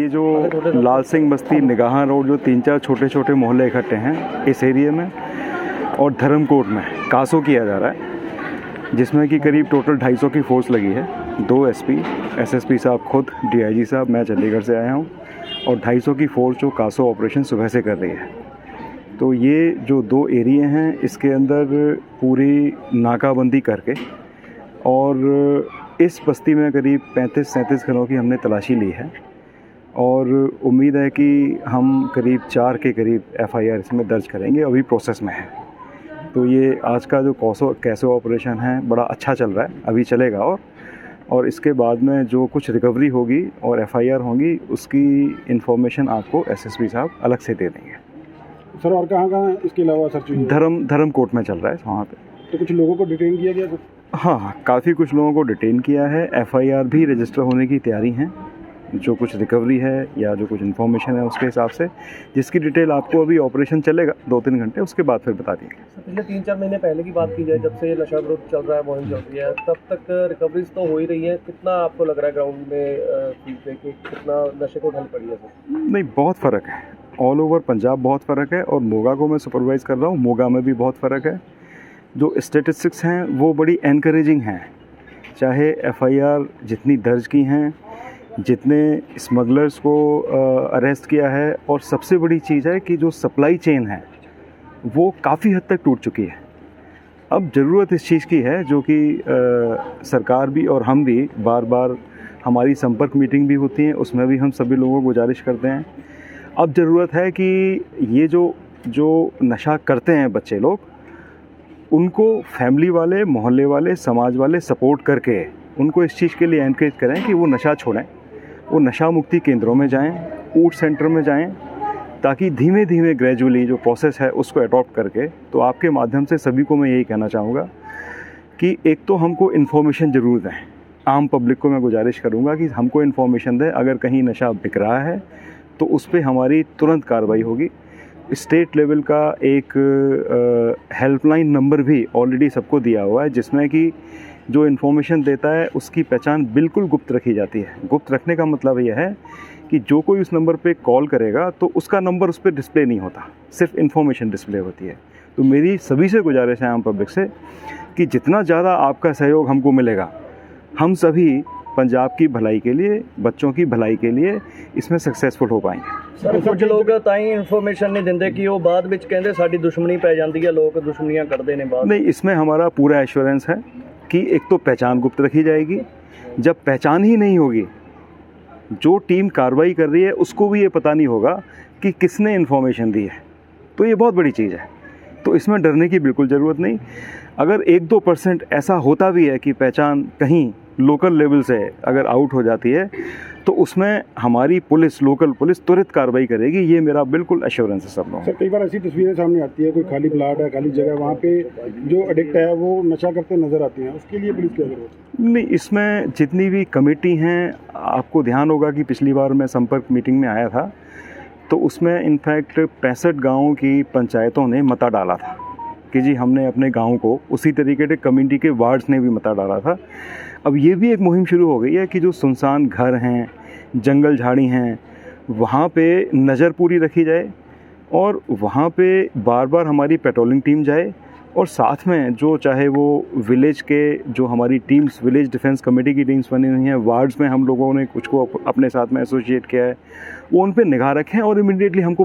ये जो लाल सिंह बस्ती निगाह रोड जो 3-4 छोटे छोटे मोहल्ले इकट्ठे हैं इस एरिया में, और धर्मकोट में कासो किया जा रहा है, जिसमें कि करीब टोटल 250 की फोर्स लगी है। 2 एसपी, एसएसपी साहब खुद, डीआईजी साहब, मैं चंडीगढ़ से आया हूँ, और 250 की फोर्स जो कासो ऑपरेशन सुबह से कर रही है। तो ये जो 2 एरिया हैं इसके अंदर पूरी नाकाबंदी करके, और इस बस्ती में करीब 35-37 घरों की हमने तलाशी ली है, और उम्मीद है कि हम करीब 4 के करीब एफआईआर इसमें दर्ज करेंगे, अभी प्रोसेस में है। तो ये आज का जो कैसो ऑपरेशन है बड़ा अच्छा चल रहा है, अभी चलेगा, और इसके बाद में जो कुछ रिकवरी होगी और एफआईआर होंगी उसकी इन्फॉर्मेशन आपको एसएसपी साहब अलग से दे देंगे। सर और कहाँ इसके अलावा सर्चिंग? धर्मकोट में चल रहा है वहाँ पे। तो कुछ लोगों को डिटेन किया गया? हाँ, काफ़ी कुछ लोगों को डिटेन किया है, एफआईआर भी रजिस्टर होने की तैयारी है। जो कुछ रिकवरी है या जो कुछ इन्फॉर्मेशन है उसके हिसाब से, जिसकी डिटेल आपको अभी ऑपरेशन चलेगा 2-3 घंटे, उसके बाद फिर बता देंगे। पिछले 3-4 महीने पहले की बात की जाए, जब से नशा विरोध चल रहा है, मुहिम चल रही है, तब तक रिकवरीज तो हो ही रही है। कितना आपको लग रहा है ग्राउंड में फीडबैक कि कितना नशे को ढल पड़ी है? नहीं, बहुत फ़र्क है, ऑल ओवर पंजाब बहुत फ़र्क है, और मोगा को मैं सुपरवाइज़ कर रहा हूँ, मोगा में भी बहुत फ़र्क है। जो स्टेटिस्टिक्स हैं वो बड़ी एनकरेजिंग हैं, चाहे एफआईआर जितनी दर्ज की हैं, जितने स्मगलर्स को अरेस्ट किया है, और सबसे बड़ी चीज़ है कि जो सप्लाई चेन है वो काफ़ी हद तक टूट चुकी है। अब ज़रूरत इस चीज़ की है, जो कि सरकार भी और हम भी बार बार, हमारी संपर्क मीटिंग भी होती है, उसमें भी हम सभी लोगों को गुजारिश करते हैं। अब ज़रूरत है कि ये जो नशा करते हैं बच्चे लोग, उनको फैमिली वाले, मोहल्ले वाले, समाज वाले सपोर्ट करके उनको इस चीज़ के लिए एनकरेज करें कि वो नशा छोड़ें, वो नशा मुक्ति केंद्रों में जाएं, ऊट सेंटर में जाएं, ताकि धीमे धीमे ग्रेजुअली जो प्रोसेस है उसको अडॉप्ट करके। तो आपके माध्यम से सभी को मैं यही कहना चाहूँगा कि एक तो हमको इन्फॉर्मेशन ज़रूर दें, आम पब्लिक को मैं गुजारिश करूँगा कि हमको इन्फॉर्मेशन दें, अगर कहीं नशा बिक रहा है तो उस पर हमारी तुरंत कार्रवाई होगी। स्टेट लेवल का एक हेल्पलाइन नंबर भी ऑलरेडी सबको दिया हुआ है, जिसमें कि जो इन्फॉर्मेशन देता है उसकी पहचान बिल्कुल गुप्त रखी जाती है। गुप्त रखने का मतलब यह है कि जो कोई उस नंबर पे कॉल करेगा तो उसका नंबर उस पर डिस्प्ले नहीं होता, सिर्फ इन्फॉर्मेशन डिस्प्ले होती है। तो मेरी सभी से गुजारिश है आम पब्लिक से कि जितना ज़्यादा आपका सहयोग हमको मिलेगा, हम सभी पंजाब की भलाई के लिए, बच्चों की भलाई के लिए इसमें सक्सेसफुल हो पाएंगे। सर कुछ लोग ताई इन्फॉर्मेशन नहीं देंगे कि वो बाद में कहते साड़ी दुश्मनी पै जाती है, लोग दुश्मनियां करते हैं बाद। नहीं, इसमें हमारा पूरा एश्योरेंस है कि एक तो पहचान गुप्त रखी जाएगी। जब पहचान ही नहीं होगी, जो टीम कार्रवाई कर रही है उसको भी ये पता नहीं होगा कि किसने इन्फॉर्मेशन दी है, तो ये बहुत बड़ी चीज़ है। तो इसमें डरने की बिल्कुल ज़रूरत नहीं। अगर 1-2% ऐसा होता भी है कि पहचान कहीं लोकल लेवल से अगर आउट हो जाती है, तो उसमें हमारी पुलिस, लोकल पुलिस तुरंत कार्रवाई करेगी, ये मेरा बिल्कुल एश्योरेंस है सब लोगों। सर कई बार ऐसी तस्वीरें सामने आती है, कोई खाली प्लाट है, खाली जगह, वहाँ पे जो एडिक्ट है वो नशा करते नज़र आती हैं, उसके लिए पुलिस क्या जरूरत है? नहीं, इसमें जितनी भी कमेटी हैं, आपको ध्यान होगा कि पिछली बार मैं संपर्क मीटिंग में आया था, तो उसमें इनफैक्ट 65 गाँवों की पंचायतों ने मता डाला था कि जी हमने अपने गाँव को, उसी तरीके से कम्युनिटी के वार्ड्स ने भी मता डाला था। अब ये भी एक मुहिम शुरू हो गई है कि जो सुनसान घर हैं, जंगल झाड़ी हैं, वहाँ पे नज़र पूरी रखी जाए, और वहाँ पे बार बार हमारी पेट्रोलिंग टीम जाए, और साथ में जो चाहे वो विलेज के जो हमारी टीम्स, विलेज डिफेंस कमेटी की टीम्स बनी हुई हैं, वार्ड्स में हम लोगों ने कुछ को अपने साथ में एसोसिएट किया है, वो उन पे निगाह रखें और इमीडिएटली हमको